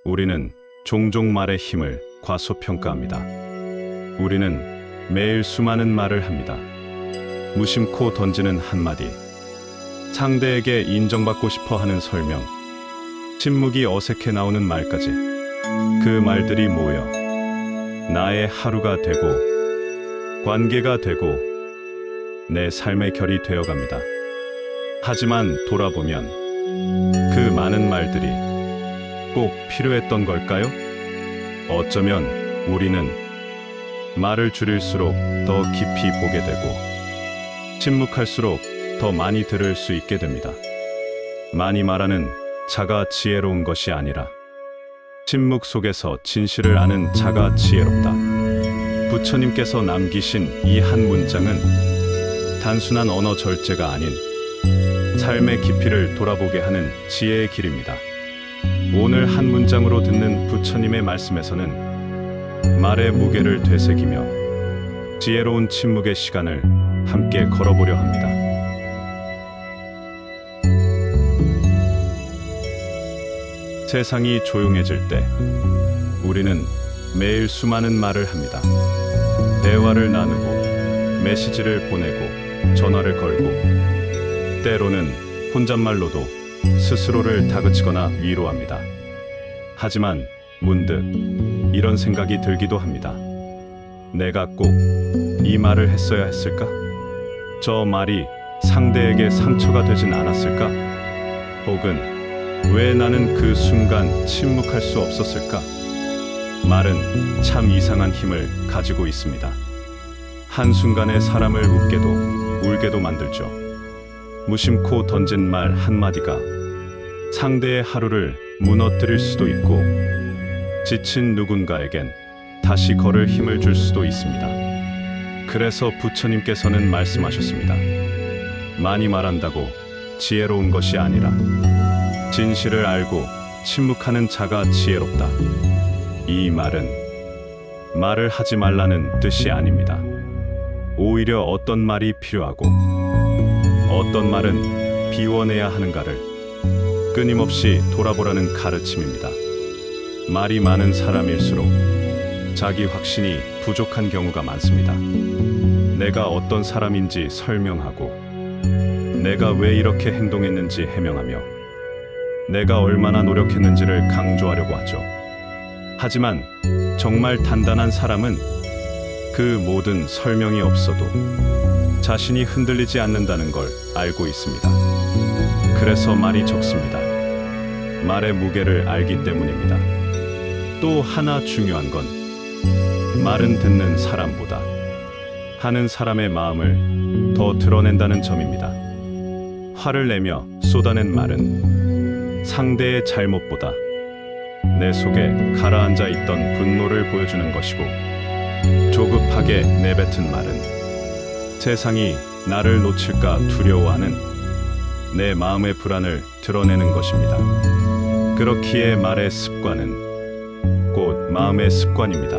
우리는 종종 말의 힘을 과소평가합니다. 우리는 매일 수많은 말을 합니다. 무심코 던지는 한마디, 상대에게 인정받고 싶어 하는 설명, 침묵이 어색해 나오는 말까지. 그 말들이 모여 나의 하루가 되고 관계가 되고 내 삶의 결이 되어갑니다. 하지만 돌아보면 그 많은 말들이 꼭 필요했던 걸까요? 어쩌면 우리는 말을 줄일수록 더 깊이 보게 되고 침묵할수록 더 많이 들을 수 있게 됩니다. 많이 말하는 자가 지혜로운 것이 아니라 침묵 속에서 진실을 아는 자가 지혜롭다. 부처님께서 남기신 이 한 문장은 단순한 언어 절제가 아닌 삶의 깊이를 돌아보게 하는 지혜의 길입니다. 오늘 한 문장으로 듣는 부처님의 말씀에서는 말의 무게를 되새기며 지혜로운 침묵의 시간을 함께 걸어보려 합니다. 세상이 조용해질 때 우리는 매일 수많은 말을 합니다. 대화를 나누고 메시지를 보내고 전화를 걸고 때로는 혼잣말로도 스스로를 다그치거나 위로합니다. 하지만 문득 이런 생각이 들기도 합니다. 내가 꼭 이 말을 했어야 했을까? 저 말이 상대에게 상처가 되진 않았을까? 혹은 왜 나는 그 순간 침묵할 수 없었을까? 말은 참 이상한 힘을 가지고 있습니다. 한순간에 사람을 웃게도 울게도 만들죠. 무심코 던진 말 한마디가 상대의 하루를 무너뜨릴 수도 있고 지친 누군가에겐 다시 걸을 힘을 줄 수도 있습니다. 그래서 부처님께서는 말씀하셨습니다. 많이 말한다고 지혜로운 것이 아니라 진실을 알고 침묵하는 자가 지혜롭다. 이 말은 말을 하지 말라는 뜻이 아닙니다. 오히려 어떤 말이 필요하고 어떤 말은 비워내야 하는가를 끊임없이 돌아보라는 가르침입니다. 말이 많은 사람일수록 자기 확신이 부족한 경우가 많습니다. 내가 어떤 사람인지 설명하고 내가 왜 이렇게 행동했는지 해명하며 내가 얼마나 노력했는지를 강조하려고 하죠. 하지만 정말 단단한 사람은 그 모든 설명이 없어도 자신이 흔들리지 않는다는 걸 알고 있습니다. 그래서 말이 적습니다. 말의 무게를 알기 때문입니다. 또 하나 중요한 건 말은 듣는 사람보다 하는 사람의 마음을 더 드러낸다는 점입니다. 화를 내며 쏟아낸 말은 상대의 잘못보다 내 속에 가라앉아 있던 분노를 보여주는 것이고 조급하게 내뱉은 말은 세상이 나를 놓칠까 두려워하는 내 마음의 불안을 드러내는 것입니다. 그렇기에 말의 습관은 곧 마음의 습관입니다.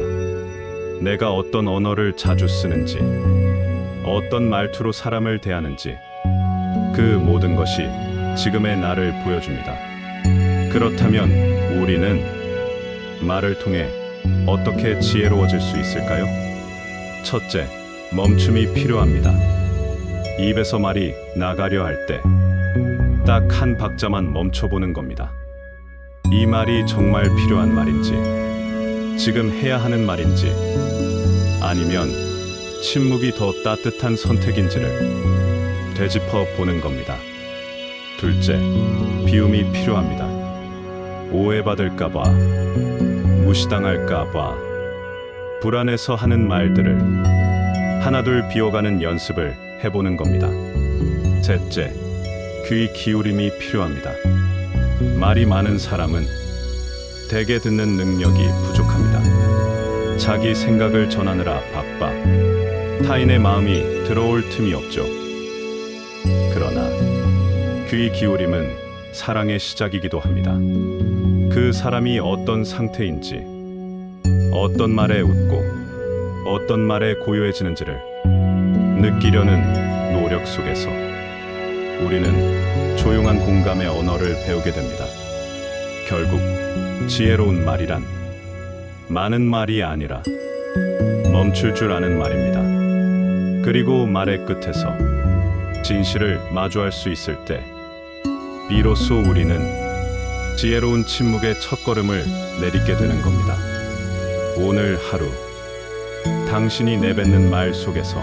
내가 어떤 언어를 자주 쓰는지, 어떤 말투로 사람을 대하는지 그 모든 것이 지금의 나를 보여줍니다. 그렇다면 우리는 말을 통해 어떻게 지혜로워질 수 있을까요? 첫째, 멈춤이 필요합니다. 입에서 말이 나가려 할 때 딱 한 박자만 멈춰보는 겁니다. 이 말이 정말 필요한 말인지, 지금 해야 하는 말인지, 아니면 침묵이 더 따뜻한 선택인지를 되짚어 보는 겁니다. 둘째, 비움이 필요합니다. 오해받을까봐, 무시당할까봐, 불안해서 하는 말들을 하나둘 비워가는 연습을 해보는 겁니다. 셋째, 귀 기울임이 필요합니다. 말이 많은 사람은 대개 듣는 능력이 부족합니다. 자기 생각을 전하느라 바빠 타인의 마음이 들어올 틈이 없죠. 그러나 귀 기울임은 사랑의 시작이기도 합니다. 그 사람이 어떤 상태인지, 어떤 말에 웃고 어떤 말에 고요해지는지를 느끼려는 노력 속에서 우리는 조용한 공감의 언어를 배우게 됩니다. 결국 지혜로운 말이란 많은 말이 아니라 멈출 줄 아는 말입니다. 그리고 말의 끝에서 진실을 마주할 수 있을 때 비로소 우리는 지혜로운 침묵의 첫걸음을 내딛게 되는 겁니다. 오늘 하루 당신이 내뱉는 말 속에서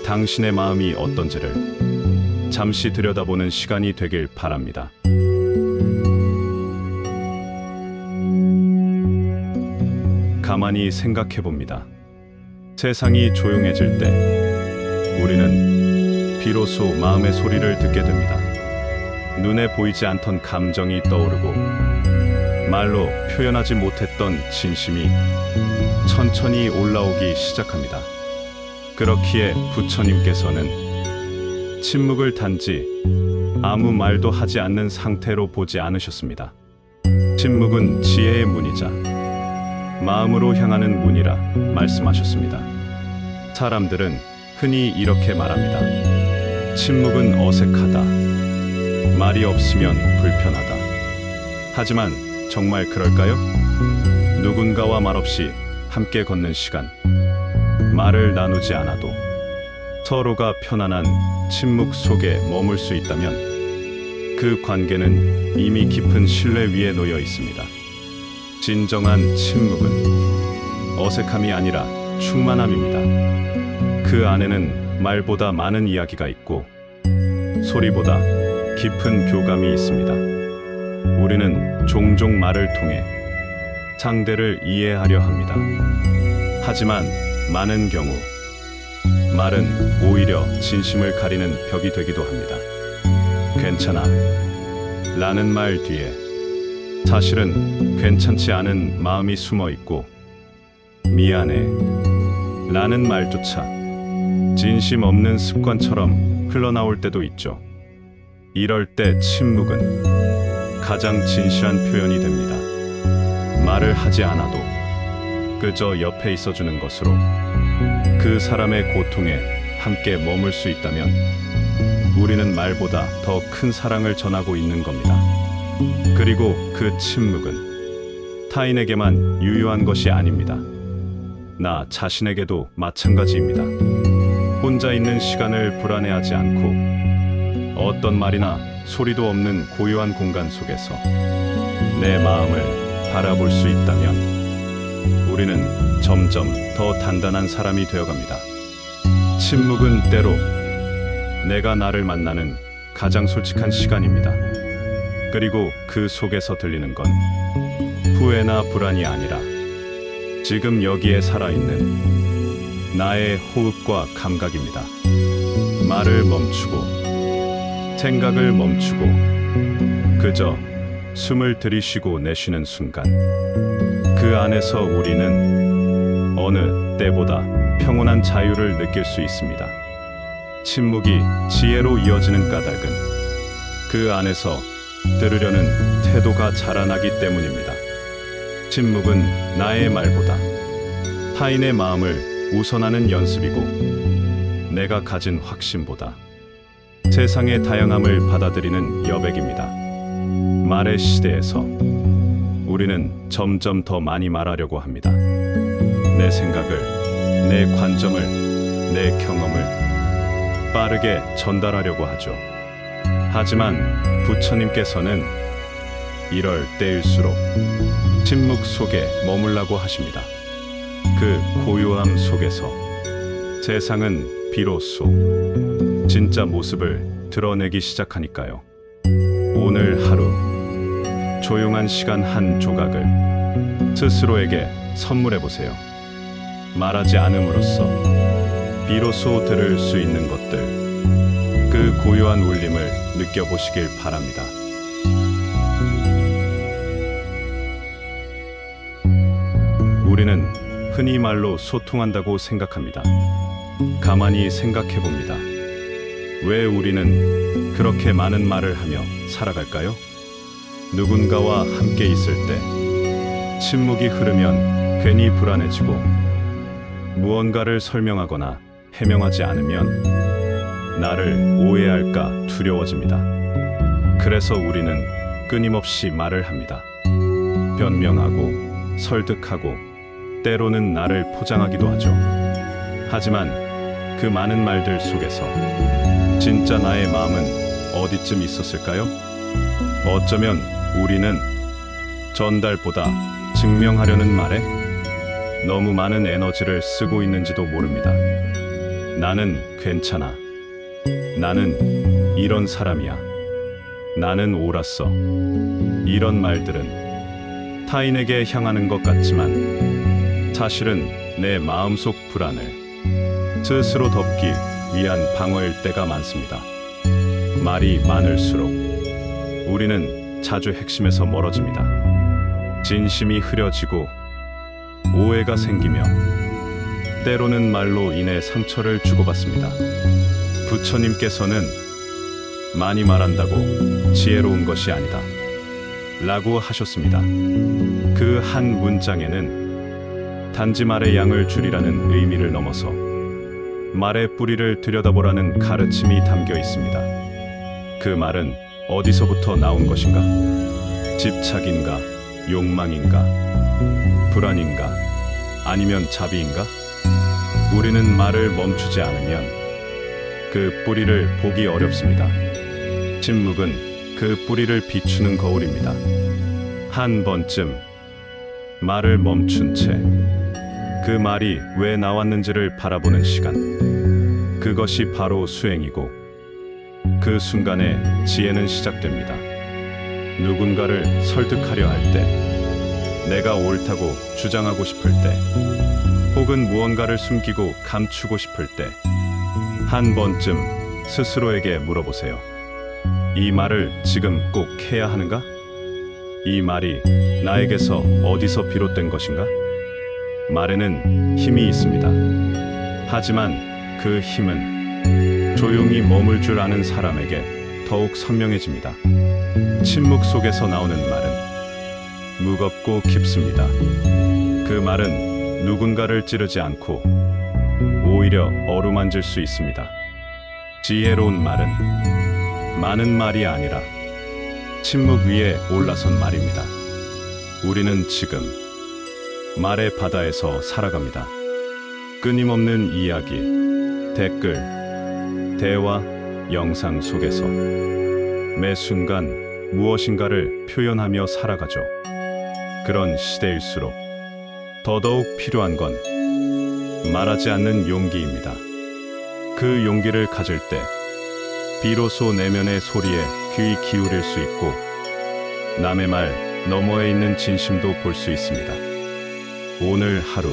당신의 마음이 어떤지를 잠시 들여다보는 시간이 되길 바랍니다. 가만히 생각해 봅니다. 세상이 조용해질 때 우리는 비로소 마음의 소리를 듣게 됩니다. 눈에 보이지 않던 감정이 떠오르고 말로 표현하지 못했던 진심이 천천히 올라오기 시작합니다. 그렇기에 부처님께서는 침묵을 단지 아무 말도 하지 않는 상태로 보지 않으셨습니다. 침묵은 지혜의 문이자 마음으로 향하는 문이라 말씀하셨습니다. 사람들은 흔히 이렇게 말합니다. 침묵은 어색하다. 말이 없으면 불편하다. 하지만 정말 그럴까요? 누군가와 말없이 함께 걷는 시간, 말을 나누지 않아도 서로가 편안한 침묵 속에 머물 수 있다면 그 관계는 이미 깊은 신뢰 위에 놓여 있습니다. 진정한 침묵은 어색함이 아니라 충만함입니다. 그 안에는 말보다 많은 이야기가 있고 소리보다 깊은 교감이 있습니다. 우리는 종종 말을 통해 상대를 이해하려 합니다. 하지만 많은 경우 말은 오히려 진심을 가리는 벽이 되기도 합니다. 괜찮아 라는 말 뒤에 사실은 괜찮지 않은 마음이 숨어 있고 미안해 라는 말조차 진심 없는 습관처럼 흘러나올 때도 있죠. 이럴 때 침묵은 가장 진실한 표현이 됩니다. 말을 하지 않아도 그저 옆에 있어주는 것으로 그 사람의 고통에 함께 머물 수 있다면 우리는 말보다 더 큰 사랑을 전하고 있는 겁니다. 그리고 그 침묵은 타인에게만 유효한 것이 아닙니다. 나 자신에게도 마찬가지입니다. 혼자 있는 시간을 불안해하지 않고 어떤 말이나 소리도 없는 고요한 공간 속에서 내 마음을 바라볼 수 있다면 우리는 점점 더 단단한 사람이 되어갑니다. 침묵은 때로 내가 나를 만나는 가장 솔직한 시간입니다. 그리고 그 속에서 들리는 건 후회나 불안이 아니라 지금 여기에 살아있는 나의 호흡과 감각입니다. 말을 멈추고 생각을 멈추고 그저 숨을 들이쉬고 내쉬는 순간 그 안에서 우리는 어느 때보다 평온한 자유를 느낄 수 있습니다. 침묵이 지혜로 이어지는 까닭은 그 안에서 들으려는 태도가 자라나기 때문입니다. 침묵은 나의 말보다 타인의 마음을 우선하는 연습이고 내가 가진 확신보다 세상의 다양함을 받아들이는 여백입니다. 말의 시대에서 우리는 점점 더 많이 말하려고 합니다. 내 생각을, 내 관점을, 내 경험을 빠르게 전달하려고 하죠. 하지만 부처님께서는 이럴 때일수록 침묵 속에 머물라고 하십니다. 그 고요함 속에서 세상은 비로소 진짜 모습을 드러내기 시작하니까요. 오늘 하루 조용한 시간 한 조각을 스스로에게 선물해 보세요. 말하지 않음으로써 비로소 들을 수 있는 것들, 그 고요한 울림을 느껴보시길 바랍니다. 우리는 흔히 말로 소통한다고 생각합니다. 가만히 생각해 봅니다. 왜 우리는 그렇게 많은 말을 하며 살아갈까요? 누군가와 함께 있을 때 침묵이 흐르면 괜히 불안해지고 무언가를 설명하거나 해명하지 않으면 나를 오해할까 두려워집니다. 그래서 우리는 끊임없이 말을 합니다. 변명하고 설득하고 때로는 나를 포장하기도 하죠. 하지만 그 많은 말들 속에서 진짜 나의 마음은 어디쯤 있었을까요? 어쩌면 우리는 전달보다 증명하려는 말에 너무 많은 에너지를 쓰고 있는지도 모릅니다. 나는 괜찮아. 나는 이런 사람이야. 나는 옳았어. 이런 말들은 타인에게 향하는 것 같지만 사실은 내 마음속 불안을 스스로 덮기 위한 방어일 때가 많습니다. 말이 많을수록 우리는 자주 핵심에서 멀어집니다. 진심이 흐려지고 오해가 생기며 때로는 말로 인해 상처를 주고받습니다. 부처님께서는 많이 말한다고 지혜로운 것이 아니다 라고 하셨습니다. 그 한 문장에는 단지 말의 양을 줄이라는 의미를 넘어서 말의 뿌리를 들여다보라는 가르침이 담겨 있습니다. 그 말은 어디서부터 나온 것인가? 집착인가? 욕망인가? 불안인가? 아니면 자비인가? 우리는 말을 멈추지 않으면 그 뿌리를 보기 어렵습니다. 침묵은 그 뿌리를 비추는 거울입니다. 한 번쯤 말을 멈춘 채 그 말이 왜 나왔는지를 바라보는 시간, 그것이 바로 수행이고 그 순간에 지혜는 시작됩니다. 누군가를 설득하려 할 때, 내가 옳다고 주장하고 싶을 때, 혹은 무언가를 숨기고 감추고 싶을 때, 한 번쯤 스스로에게 물어보세요. 이 말을 지금 꼭 해야 하는가? 이 말이 나에게서 어디서 비롯된 것인가? 말에는 힘이 있습니다. 하지만 그 힘은 조용히 머물 줄 아는 사람에게 더욱 선명해집니다. 침묵 속에서 나오는 말은 무겁고 깊습니다. 그 말은 누군가를 찌르지 않고 오히려 어루만질 수 있습니다. 지혜로운 말은 많은 말이 아니라 침묵 위에 올라선 말입니다. 우리는 지금 말의 바다에서 살아갑니다. 끊임없는 이야기, 댓글, 대화, 영상 속에서 매 순간 무엇인가를 표현하며 살아가죠. 그런 시대일수록 더더욱 필요한 건 말하지 않는 용기입니다. 그 용기를 가질 때 비로소 내면의 소리에 귀 기울일 수 있고 남의 말 너머에 있는 진심도 볼 수 있습니다. 오늘 하루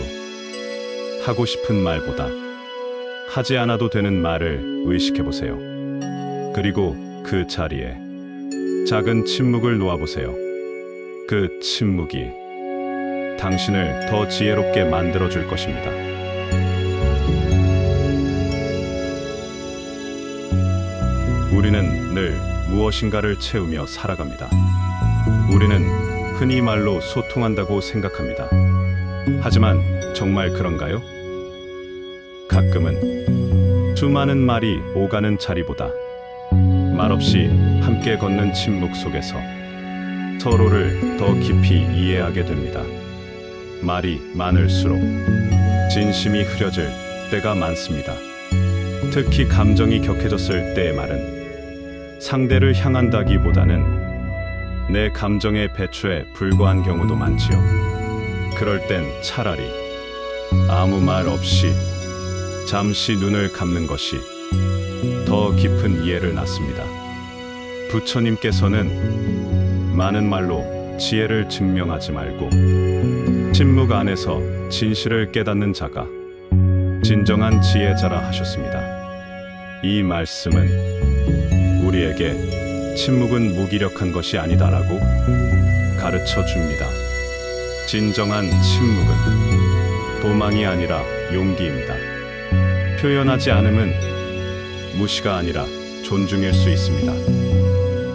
하고 싶은 말보다 하지 않아도 되는 말을 의식해 보세요. 그리고 그 자리에 작은 침묵을 놓아보세요. 그 침묵이 당신을 더 지혜롭게 만들어 줄 것입니다. 우리는 늘 무엇인가를 채우며 살아갑니다. 우리는 흔히 말로 소통한다고 생각합니다. 하지만 정말 그런가요? 가끔은 수많은 말이 오가는 자리보다 말없이 함께 걷는 침묵 속에서 서로를 더 깊이 이해하게 됩니다. 말이 많을수록 진심이 흐려질 때가 많습니다. 특히 감정이 격해졌을 때의 말은 상대를 향한다기보다는 내 감정의 배추에 불과한 경우도 많지요. 그럴 땐 차라리 아무 말 없이 잠시 눈을 감는 것이 더 깊은 이해를 낳습니다. 부처님께서는 많은 말로 지혜를 증명하지 말고 침묵 안에서 진실을 깨닫는 자가 진정한 지혜자라 하셨습니다. 이 말씀은 우리에게 침묵은 무기력한 것이 아니다라고 가르쳐 줍니다. 진정한 침묵은 도망이 아니라 용기입니다. 표현하지 않음은 무시가 아니라 존중일 수 있습니다.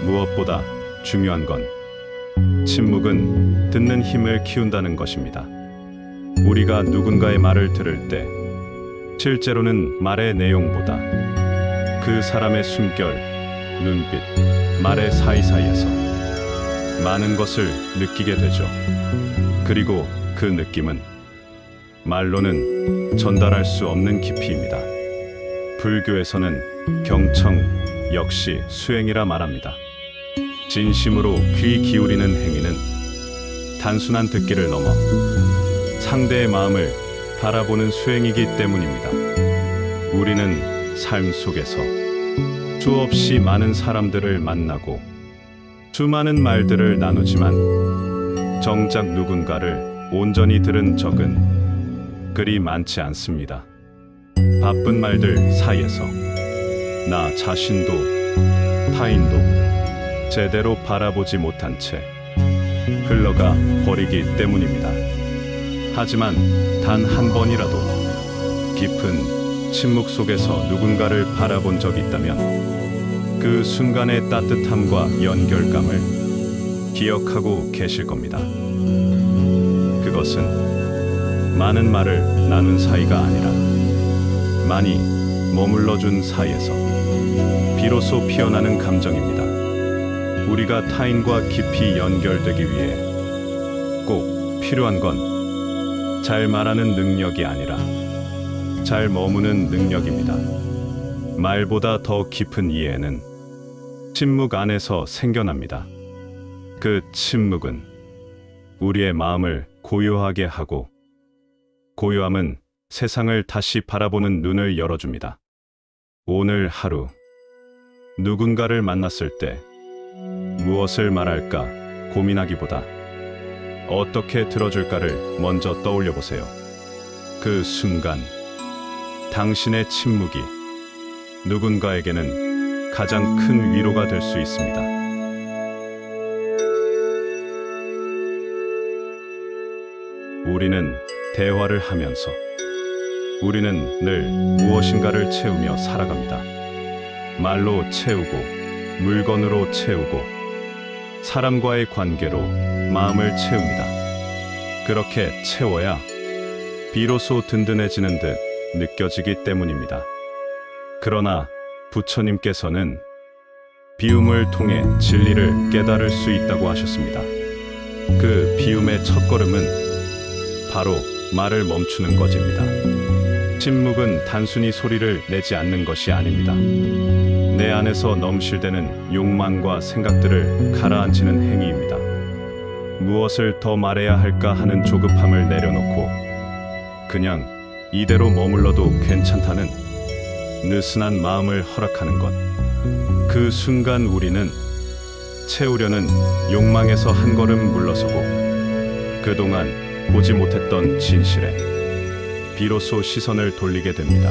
무엇보다 중요한 건 침묵은 듣는 힘을 키운다는 것입니다. 우리가 누군가의 말을 들을 때 실제로는 말의 내용보다 그 사람의 숨결, 눈빛, 말의 사이사이에서 많은 것을 느끼게 되죠. 그리고 그 느낌은 말로는 전달할 수 없는 깊이입니다. 불교에서는 경청 역시 수행이라 말합니다. 진심으로 귀 기울이는 행위는 단순한 듣기를 넘어 상대의 마음을 바라보는 수행이기 때문입니다. 우리는 삶 속에서 수없이 많은 사람들을 만나고 수많은 말들을 나누지만 정작 누군가를 온전히 들은 적은 그리 많지 않습니다. 바쁜 말들 사이에서 나 자신도 타인도 제대로 바라보지 못한 채 흘러가 버리기 때문입니다. 하지만 단 한 번이라도 깊은 침묵 속에서 누군가를 바라본 적이 있다면 그 순간의 따뜻함과 연결감을 기억하고 계실 겁니다. 그것은 많은 말을 나눈 사이가 아니라 많이 머물러준 사이에서 비로소 피어나는 감정입니다. 우리가 타인과 깊이 연결되기 위해 꼭 필요한 건 잘 말하는 능력이 아니라 잘 머무는 능력입니다. 말보다 더 깊은 이해는 침묵 안에서 생겨납니다. 그 침묵은 우리의 마음을 고요하게 하고 고요함은 세상을 다시 바라보는 눈을 열어줍니다. 오늘 하루 누군가를 만났을 때 무엇을 말할까 고민하기보다 어떻게 들어줄까를 먼저 떠올려 보세요. 그 순간 당신의 침묵이 누군가에게는 가장 큰 위로가 될 수 있습니다. 우리는 대화를 하면서 우리는 늘 무엇인가를 채우며 살아갑니다. 말로 채우고 물건으로 채우고 사람과의 관계로 마음을 채웁니다. 그렇게 채워야 비로소 든든해지는 듯 느껴지기 때문입니다. 그러나 부처님께서는 비움을 통해 진리를 깨달을 수 있다고 하셨습니다. 그 비움의 첫걸음은 바로 말을 멈추는 것입니다. 침묵은 단순히 소리를 내지 않는 것이 아닙니다. 내 안에서 넘실대는 욕망과 생각들을 가라앉히는 행위입니다. 무엇을 더 말해야 할까 하는 조급함을 내려놓고 그냥 이대로 머물러도 괜찮다는 느슨한 마음을 허락하는 것. 그 순간 우리는 채우려는 욕망에서 한 걸음 물러서고 그동안 보지 못했던 진실에 비로소 시선을 돌리게 됩니다.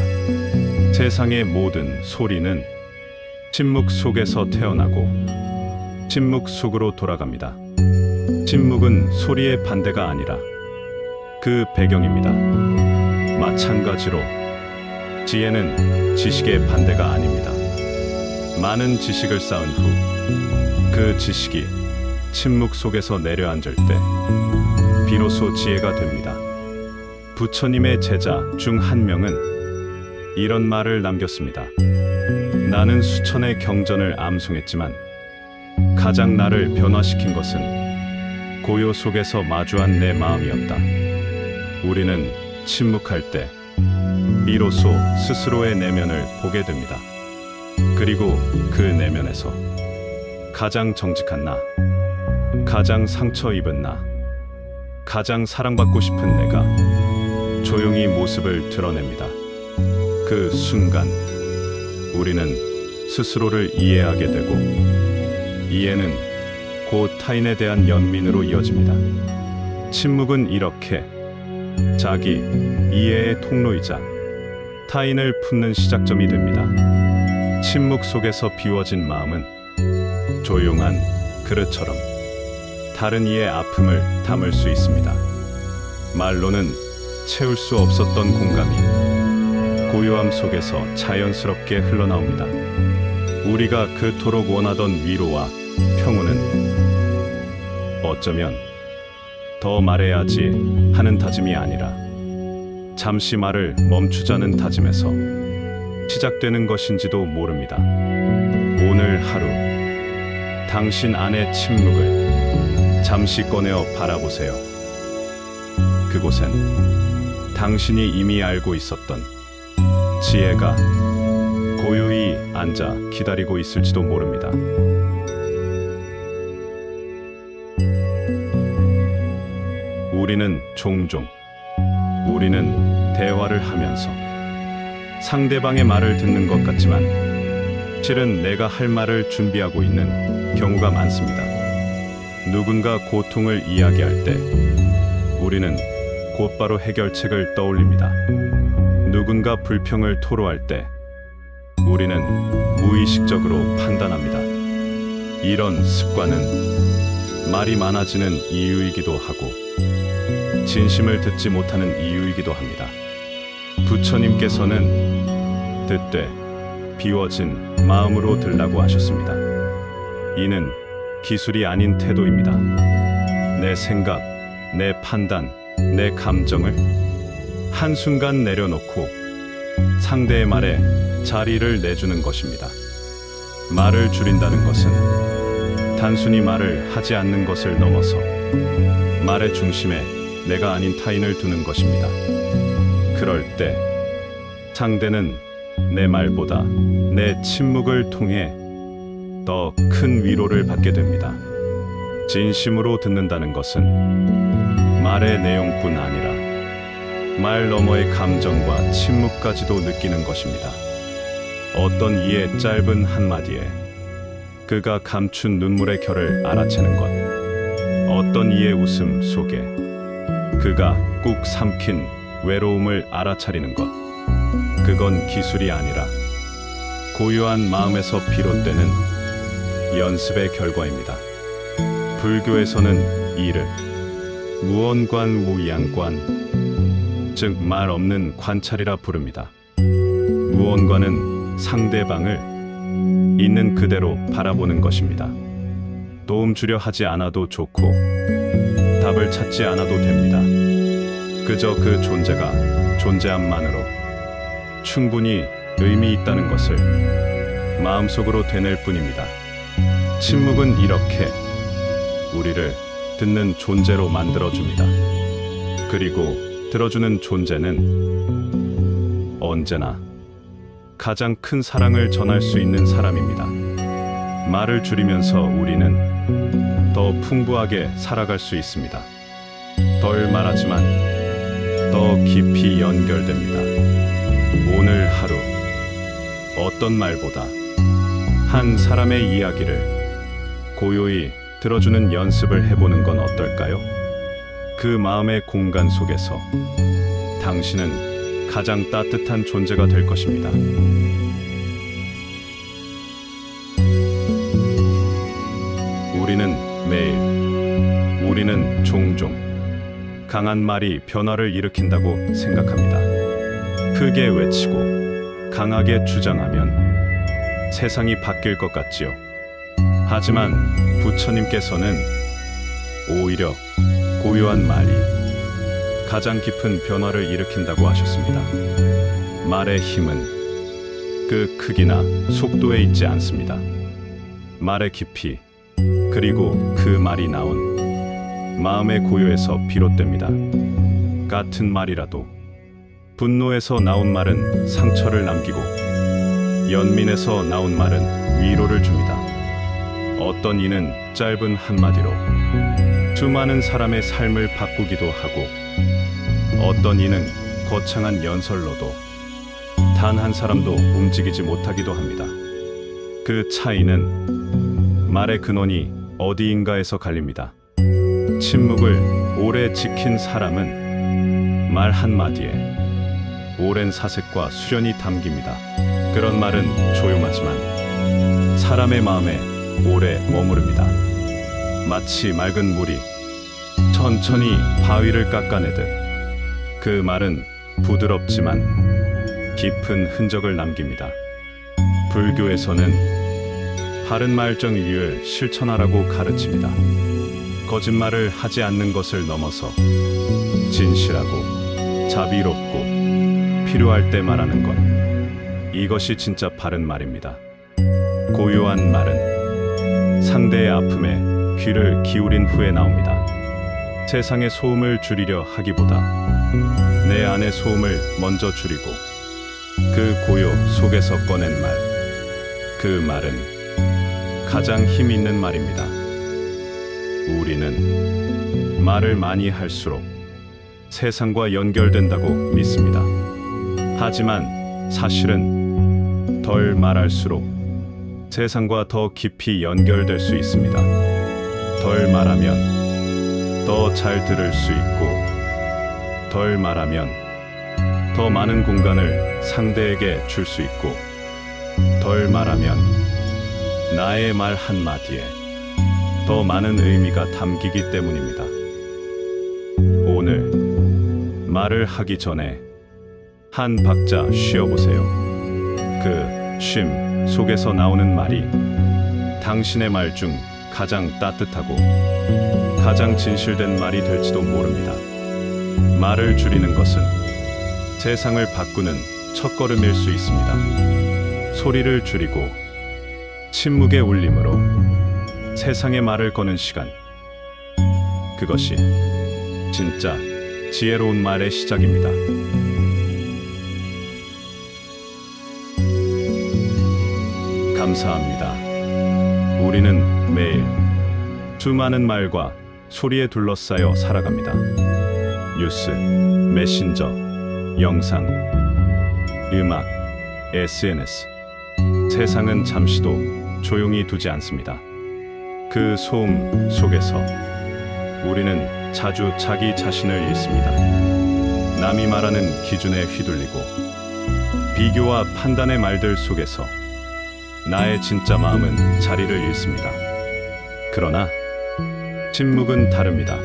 세상의 모든 소리는 침묵 속에서 태어나고 침묵 속으로 돌아갑니다. 침묵은 소리의 반대가 아니라 그 배경입니다. 마찬가지로 지혜는 지식의 반대가 아닙니다. 많은 지식을 쌓은 후 그 지식이 침묵 속에서 내려앉을 때 비로소 지혜가 됩니다. 부처님의 제자 중 한 명은 이런 말을 남겼습니다. 나는 수천의 경전을 암송했지만 가장 나를 변화시킨 것은 고요 속에서 마주한 내 마음이었다. 우리는 침묵할 때 비로소 스스로의 내면을 보게 됩니다. 그리고 그 내면에서 가장 정직한 나, 가장 상처 입은 나, 가장 사랑받고 싶은 내가 조용히 모습을 드러냅니다. 그 순간 우리는 스스로를 이해하게 되고 이해는 곧 타인에 대한 연민으로 이어집니다. 침묵은 이렇게 자기 이해의 통로이자 타인을 품는 시작점이 됩니다. 침묵 속에서 비워진 마음은 조용한 그릇처럼 다른 이의 아픔을 담을 수 있습니다. 말로는 채울 수 없었던 공감이 고요함 속에서 자연스럽게 흘러나옵니다. 우리가 그토록 원하던 위로와 평온은 어쩌면 더 말해야지 하는 다짐이 아니라 잠시 말을 멈추자는 다짐에서 시작되는 것인지도 모릅니다. 오늘 하루 당신 안의 침묵을 잠시 꺼내어 바라보세요. 그곳엔 당신이 이미 알고 있었던 지혜가 고요히 앉아 기다리고 있을지도 모릅니다. 우리는 대화를 하면서 상대방의 말을 듣는 것 같지만 실은 내가 할 말을 준비하고 있는 경우가 많습니다. 누군가 고통을 이야기할 때 우리는 곧바로 해결책을 떠올립니다. 누군가 불평을 토로할 때 우리는 무의식적으로 판단합니다. 이런 습관은 말이 많아지는 이유이기도 하고 진심을 듣지 못하는 이유이기도 합니다. 부처님께서는 듣되 비워진 마음으로 들라고 하셨습니다. 이는 기술이 아닌 태도입니다. 내 생각, 내 판단, 내 감정을 한순간 내려놓고 상대의 말에 자리를 내주는 것입니다. 말을 줄인다는 것은 단순히 말을 하지 않는 것을 넘어서 말의 중심에 내가 아닌 타인을 두는 것입니다. 그럴 때 상대는 내 말보다 내 침묵을 통해 더 큰 위로를 받게 됩니다. 진심으로 듣는다는 것은 말의 내용뿐 아니라 말 너머의 감정과 침묵까지도 느끼는 것입니다. 어떤 이의 짧은 한마디에 그가 감춘 눈물의 결을 알아채는 것, 어떤 이의 웃음 속에 그가 꾹 삼킨 외로움을 알아차리는 것, 그건 기술이 아니라 고요한 마음에서 비롯되는 연습의 결과입니다. 불교에서는 이를 무언관 우양관, 즉 말 없는 관찰이라 부릅니다. 무언관은 상대방을 있는 그대로 바라보는 것입니다. 도움 주려 하지 않아도 좋고 답을 찾지 않아도 됩니다. 그저 그 존재가 존재함만으로 충분히 의미 있다는 것을 마음속으로 되낼 뿐입니다. 침묵은 이렇게 우리를 듣는 존재로 만들어줍니다. 그리고 들어주는 존재는 언제나 가장 큰 사랑을 전할 수 있는 사람입니다. 말을 줄이면서 우리는 더 풍부하게 살아갈 수 있습니다. 덜 말하지만 더 깊이 연결됩니다. 오늘 하루 어떤 말보다 한 사람의 이야기를 고요히 들어주는 연습을 해보는 건 어떨까요? 그 마음의 공간 속에서 당신은 가장 따뜻한 존재가 될 것입니다. 우리는 종종 강한 말이 변화를 일으킨다고 생각합니다. 크게 외치고 강하게 주장하면 세상이 바뀔 것 같지요. 하지만 부처님께서는 오히려 고요한 말이 가장 깊은 변화를 일으킨다고 하셨습니다. 말의 힘은 그 크기나 속도에 있지 않습니다. 말의 깊이, 그리고 그 말이 나온 마음의 고요에서 비롯됩니다. 같은 말이라도 분노에서 나온 말은 상처를 남기고 연민에서 나온 말은 위로를 줍니다. 어떤 이는 짧은 한마디로 수많은 사람의 삶을 바꾸기도 하고 어떤 이는 거창한 연설로도 단 한 사람도 움직이지 못하기도 합니다. 그 차이는 말의 근원이 어디인가에서 갈립니다. 침묵을 오래 지킨 사람은 말 한마디에 오랜 사색과 수련이 담깁니다. 그런 말은 조용하지만 사람의 마음에 오래 머무릅니다. 마치 맑은 물이 천천히 바위를 깎아내듯 그 말은 부드럽지만 깊은 흔적을 남깁니다. 불교에서는 바른 말정유를 실천하라고 가르칩니다. 거짓말을 하지 않는 것을 넘어서 진실하고 자비롭고 필요할 때 말하는 것, 이것이 진짜 바른 말입니다. 고요한 말은 상대의 아픔에 귀를 기울인 후에 나옵니다. 세상의 소음을 줄이려 하기보다 내 안의 소음을 먼저 줄이고 그 고요 속에서 꺼낸 말, 그 말은 가장 힘 있는 말입니다. 우리는 말을 많이 할수록 세상과 연결된다고 믿습니다. 하지만 사실은 덜 말할수록 세상과 더 깊이 연결될 수 있습니다. 덜 말하면 더 잘 들을 수 있고, 덜 말하면 더 많은 공간을 상대에게 줄 수 있고, 덜 말하면 나의 말 한마디에 더 많은 의미가 담기기 때문입니다. 오늘 말을 하기 전에 한 박자 쉬어보세요. 그 쉼 속에서 나오는 말이 당신의 말 중 가장 따뜻하고 가장 진실된 말이 될지도 모릅니다. 말을 줄이는 것은 세상을 바꾸는 첫걸음일 수 있습니다. 소리를 줄이고 침묵의 울림으로 세상의 말을 거는 시간, 그것이 진짜 지혜로운 말의 시작입니다. 감사합니다. 우리는 매일 수많은 말과 소리에 둘러싸여 살아갑니다. 뉴스, 메신저, 영상, 음악, SNS. 세상은 잠시도 조용히 두지 않습니다. 그 소음 속에서 우리는 자주 자기 자신을 잃습니다. 남이 말하는 기준에 휘둘리고 비교와 판단의 말들 속에서 나의 진짜 마음은 자리를 잃습니다. 그러나 침묵은 다릅니다.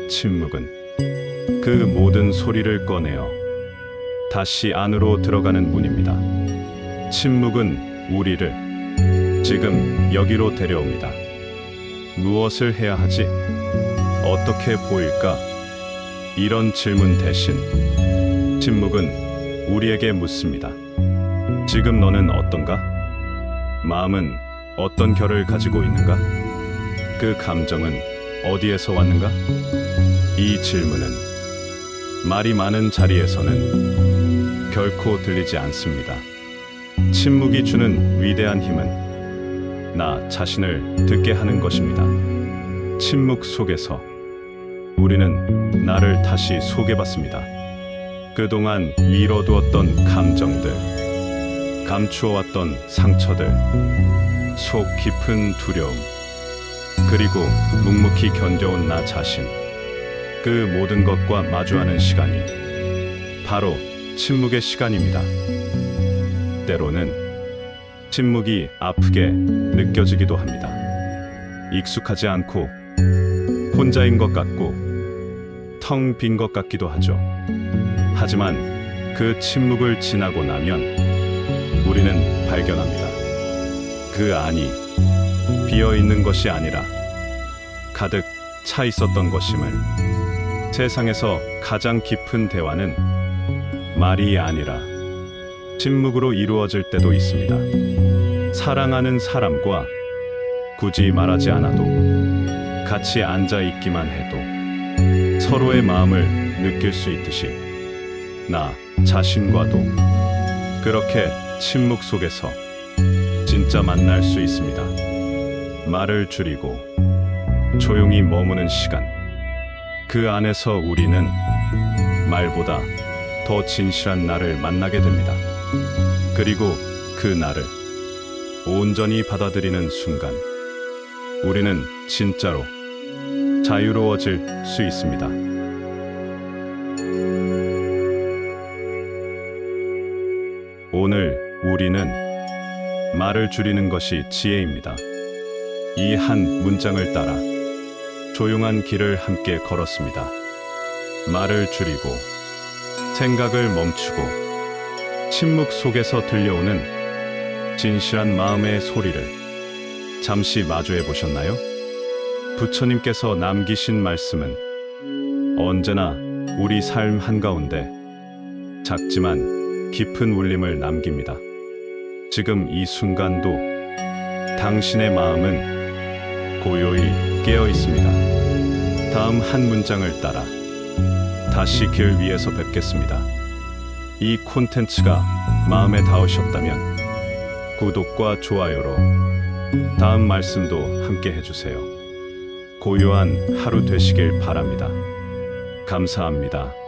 침묵은 그 모든 소리를 꺼내어 다시 안으로 들어가는 문입니다. 침묵은 우리를 지금 여기로 데려옵니다. 무엇을 해야 하지? 어떻게 보일까? 이런 질문 대신 침묵은 우리에게 묻습니다. 지금 너는 어떤가? 마음은 어떤 결을 가지고 있는가? 그 감정은 어디에서 왔는가? 이 질문은 말이 많은 자리에서는 결코 들리지 않습니다. 침묵이 주는 위대한 힘은 나 자신을 듣게 하는 것입니다. 침묵 속에서 우리는 나를 다시 소개받습니다. 그동안 이뤄두었던 감정들, 감추어왔던 상처들, 속 깊은 두려움, 그리고 묵묵히 견뎌온 나 자신, 그 모든 것과 마주하는 시간이 바로 침묵의 시간입니다. 때로는 침묵이 아프게 느껴지기도 합니다. 익숙하지 않고 혼자인 것 같고 텅 빈 것 같기도 하죠. 하지만 그 침묵을 지나고 나면 우리는 발견합니다. 그 안이 비어 있는 것이 아니라 가득 차 있었던 것임을. 세상에서 가장 깊은 대화는 말이 아니라 침묵으로 이루어질 때도 있습니다. 사랑하는 사람과 굳이 말하지 않아도 같이 앉아 있기만 해도 서로의 마음을 느낄 수 있듯이 나 자신과도 그렇게 침묵 속에서 진짜 만날 수 있습니다. 말을 줄이고 조용히 머무는 시간, 그 안에서 우리는 말보다 더 진실한 나를 만나게 됩니다. 그리고 그 나를 온전히 받아들이는 순간 우리는 진짜로 자유로워질 수 있습니다. 오늘 우리는 말을 줄이는 것이 지혜입니다. 이 한 문장을 따라 조용한 길을 함께 걸었습니다. 말을 줄이고 생각을 멈추고 침묵 속에서 들려오는 진실한 마음의 소리를 잠시 마주해 보셨나요? 부처님께서 남기신 말씀은 언제나 우리 삶 한가운데 작지만 깊은 울림을 남깁니다. 지금 이 순간도 당신의 마음은 고요히 깨어 있습니다. 다음 한 문장을 따라 다시 길 위에서 뵙겠습니다. 이 콘텐츠가 마음에 닿으셨다면 구독과 좋아요로 다음 말씀도 함께 해주세요. 고요한 하루 되시길 바랍니다. 감사합니다.